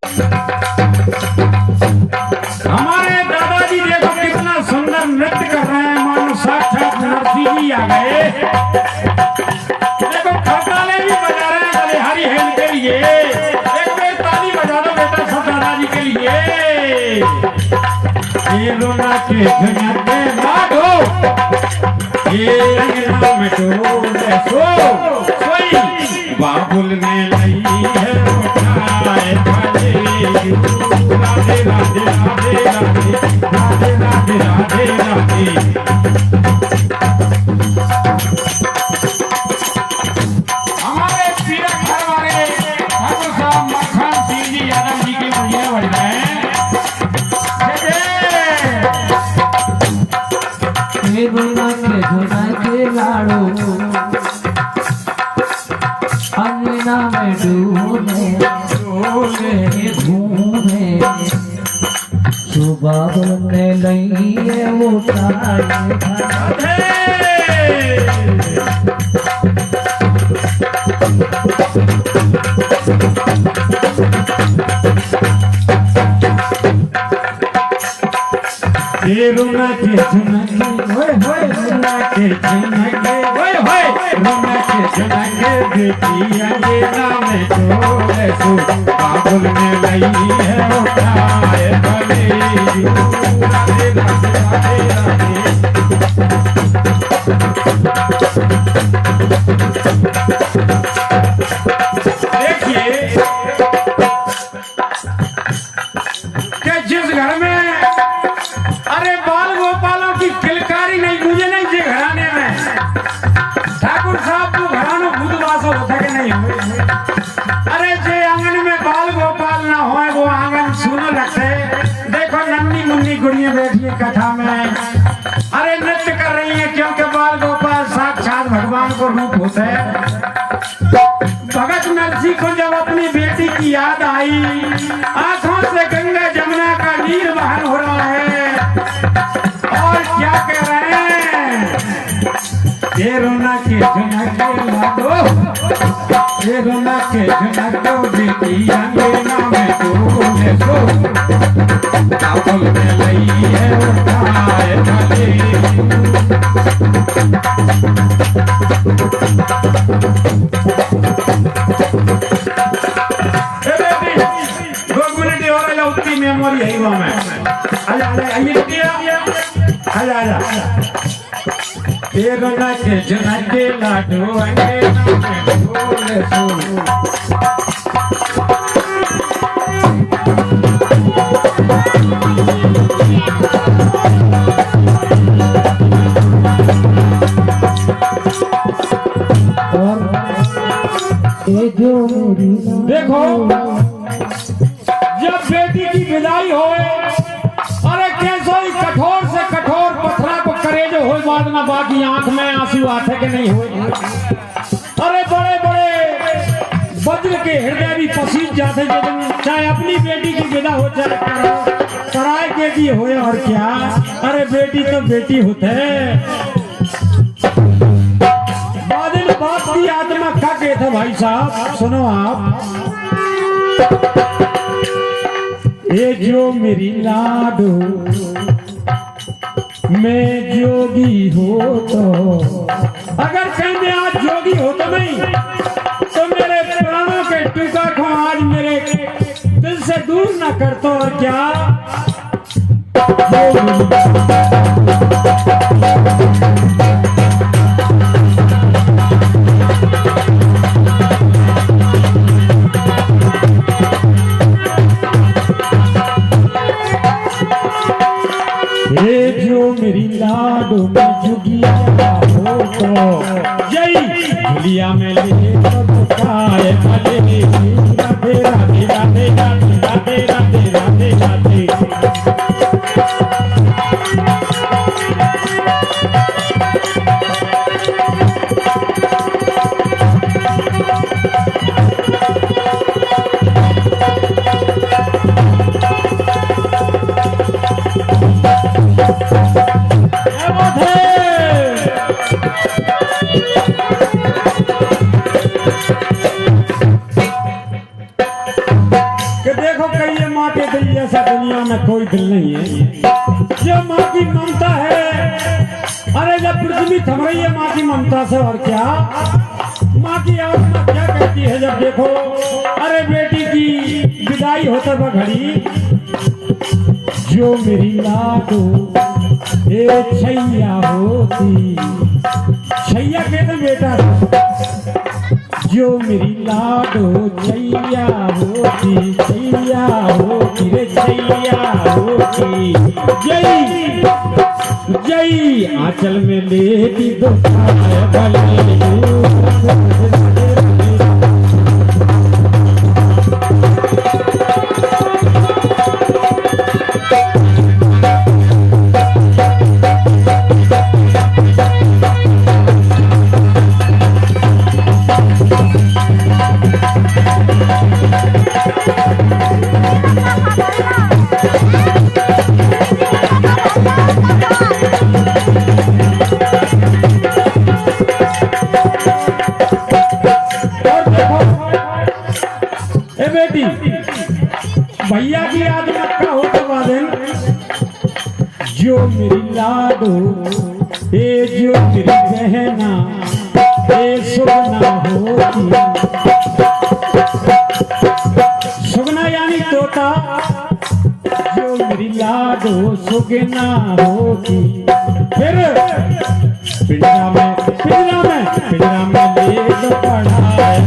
हमारे दादाजी देखो कितना सुंदर नृत्य कर रहे हैं, मानो साक्षात नरसिंह जी आ गए। देखो खरताले भी बजा रहे हैं बलिहारी हेल के लिए। एक बार ताली बजा दो बेटा सब दादाजी के लिए। ये रोना के झुमके मारो, ये अंगना में डोले सो सोई बाबुल ने लाई है उठाए थाले। राधे राधे राधे राधे राधे राधे राधे राधे। हमारे पीरक घर वाले ठाकुर साहब मक्खन सिंह जी यादव जी के बढ़िया बढ़ रहे हैं। लाड़ो अंगना में डूले डोले घूमे सुबह ने लइए उठाए। रोना के झुमके होए होए, रोना के झुमके होए होए, रोना के झुमके बेटिया के नाम डोले सो बाबुल में लाई है उठाए भले। राधे राधे राधे राधे। देखिए कि जिस घर में अरे बाल गोपालों की किलकारी नहीं मुझे नहीं जे घराने में ठाकुर साहब को घरानो बुधवास होता कि नहीं हुए। अरे जे आंगन में बाल गोपाल ना होए वो आंगन सुनो लगते। देखो नन्नी मुन्नी गुड़ियां बैठी है कथा में, अरे नृत्य कर रही है क्योंकि बाल गोपाल साक्षात भगवान को रूप होते हैं। भगत नरसिंह को जब अपनी बेटी की याद आई, आंखों से गंगा जमुना का नीर बहन हो रहा है और क्या कह रहे हैं। ये रोना के झुमके लाडो, ये रोना के झुमके बेटी अंगना में डोले सो बाबुल में लाई है उठाए थाले। मेमोरी है वो में आजा आजा आजा आजा। ये रोना के झुमके लाडो अंगना में डोले सो। देखो जब बेटी की विदाई होए, अरे कैसो ही कठोर से कठोर पत्थरा को करे जो हो बाद ना बाकी आंख में आंसू आते के नहीं हुए। अरे बड़े बड़े वज्र के हृदय भी पसीज जाते चाहे अपनी बेटी की विदा हो चाहे सराय के लिए होए। और क्या, अरे बेटी तो बेटी होते बादल बाप की आत्मा क्या कहते भाई साहब सुनो आप। ये जो मेरी लाडो मैं जोगी हो तो, अगर कहीं मैं आज जोगी हो तो नहीं तो मेरे प्राणों के टुकड़ा को आज मेरे दिल से दूर ना कर तो। और क्या ये जो मेरी लाडो में जुगिया हो तो जय झुलिया में ले खाए भले। राधे राधे राधे राधे राधे राधे राधे राधे। कहिए माँ के दिल जैसा दुनिया में कोई दिल नहीं है। जो माँ की ममता है, अरे जब पृथ्वी थम रही है माँ की ममता से, और क्या माँ की आत्मा क्या कहती है जब देखो अरे बेटी की विदाई होते वह घड़ी, जो मेरी लाडो ए छैया होती, छैया कहते बेटा, जो मेरी लाडो छैया होती रे छैया होती, जय जय आंचल में लेती दुखाए भले बेटी भैया की याद मत का हो तो बादल, जो मेरी लाडो ए जो मेरी बहना ए सुगना होती, सुगना यानी तोता, जो मेरी लाडो सुगना होती, फिर पिंजरा में ले लो पढ़ाए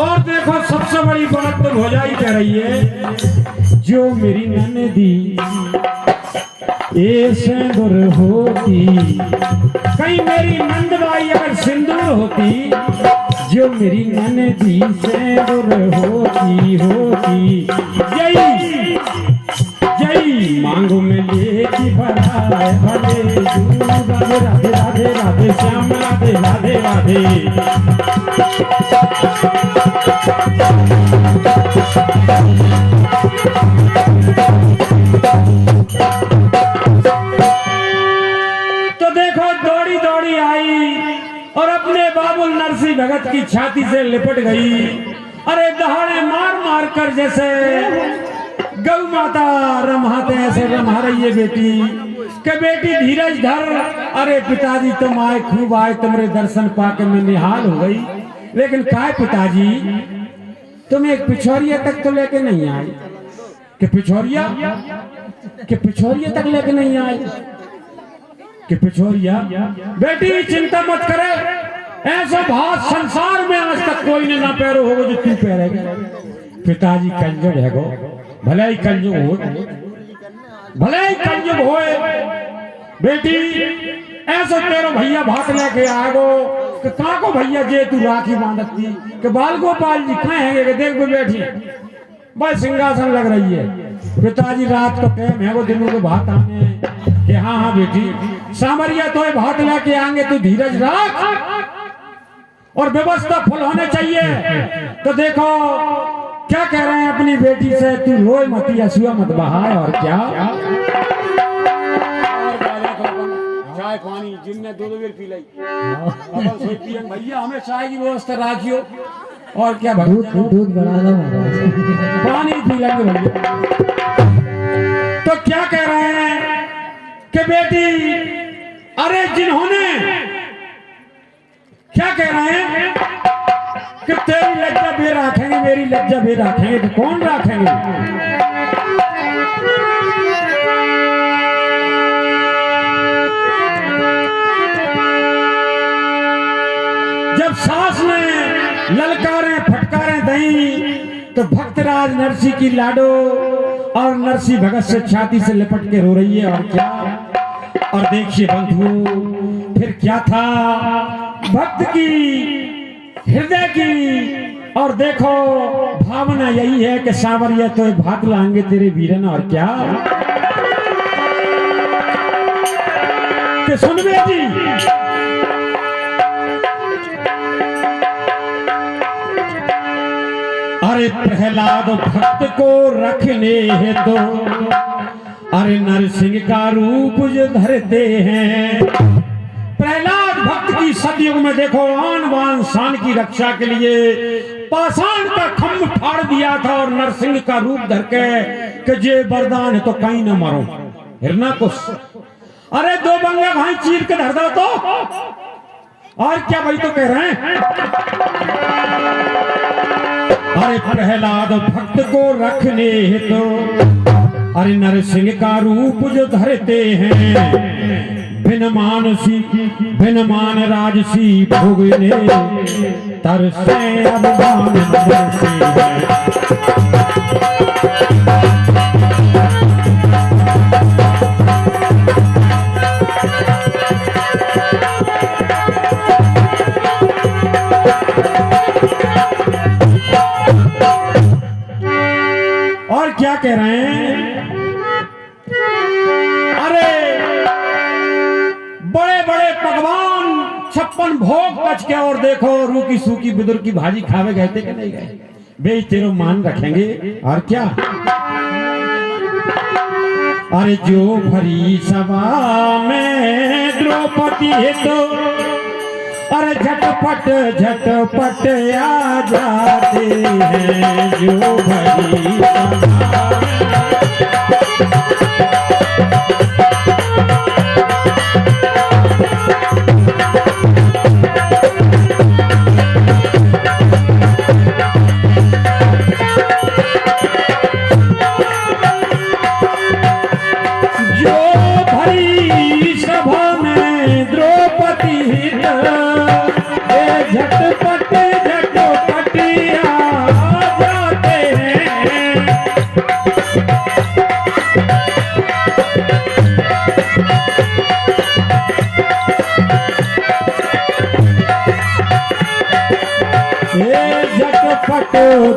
और देखो सबसे बड़ी बात तो भौजाई कह रही है, जो मेरी ननदी ए सिंदूर होती, कहीं मेरी नंदबाई अगर सिंदूर होती, जो मेरी ननदी सिंदूर होती, जय जय मांगो में लेती भराए भले, राधे राधे राधे राधे श्याम राधे राधे राधे। तो देखो दौड़ी दौड़ी आई और अपने बाबुल नरसिंह भगत की छाती से लिपट गई, अरे दहाड़े मार मार कर जैसे गौ माता रमाते ऐसे रमा रही है बेटी के बेटी धीरज धर, अरे पिताजी तुम आए खूब आए, तुम्हारे दर्शन पाके मैं निहाल हो गई, लेकिन काय पिताजी तुम एक पिछोरिया तक तो लेके नहीं आए, कि पिछोरिया तक लेके नहीं आए, कि पिछोरिया बेटी चिंता मत करे, ऐसा भात संसार में आज तक कोई ने ना पैरो होगा जो तू पैरेगा। पिताजी कंजर है गो, भले ही कंजुग हो, भले ही कंजुग होए, बेटी ऐसा तेरो भैया भात लेके आगो कि का को भैया जे तू राखी बांधती कि बाल गोपाल जी कहे हैं कि देख बैठी बस सिंहासन लग रही है। पिताजी रात को टाइम है वो दिनों को भात आने कि हाँ हाँ बेटी सामरिया तो भात लेके आएंगे, तू धीरज रख और व्यवस्था फुल होने चाहिए। तो देखो क्या कह रहे हैं अपनी बेटी से, तू रोए मत, असुआ मत बहाए, और क्या चाय पानी जिनने दो बेर पी लाई भैया हमें चाय की व्यवस्था राखियो, और क्या दूध बढ़ा दो, पानी पी लेंगे भैया। तो क्या कह रहे हैं कि बेटी अरे जिन्होंने क्या कह रहे हैं कि तेरी लज्जा भी रखेंगे, मेरी लज्जा भी रखेंगे, तो कौन रखेंगे? जब सास ने ललकारें फटकारें दई तो भक्तराज नरसिंह की लाडो और नरसिंह भगत से छाती से लिपट के रो रही है, और क्या, और देखिए बंधु फिर क्या था भक्त की हृदय की, और देखो भावना यही है कि सावरिया तो भाग लाएंगे तेरे वीरन, और क्या कि सुन बेटी अरे प्रहलाद भक्त को रखने है तो अरे नरसिंह का रूप जो धरते हैं। प्रहलाद भक्त की सतयुग में देखो आन बान शान की रक्षा के लिए पाषाण का खम्भ फाड़ दिया था और नरसिंह का रूप धर के कि जे वरदान है तो कहीं न मरो हिरणाकुश। अरे दो बंगा भाई चीर के धर दो तो और क्या भाई तो कह रहे हैं। अरे प्रहलाद भक्त को रखने तो अरे नरसिंह का रूप जो धरते हैं। बिन मान राजसी भोगने तरसे अभिमान और क्या कह रहे हैं। अरे बड़े बड़े पकवान 56 भोग कच के और देखो रूकी सूकी बुदुर की भाजी खावे गए थे कि नहीं गए। बे तेरो मान रखेंगे और क्या। अरे जो भरी सभा में द्रौपदी है तो अरे झटपट झटपट आ जाते हैं। जो भरी सभा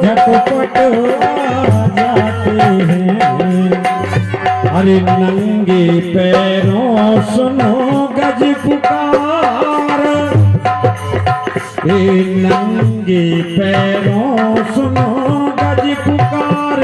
झटपट आ जाते हैं। अरे नंगे पैरों सुनो गज पुकार। नंगे पैरों सुनो गज पुकार।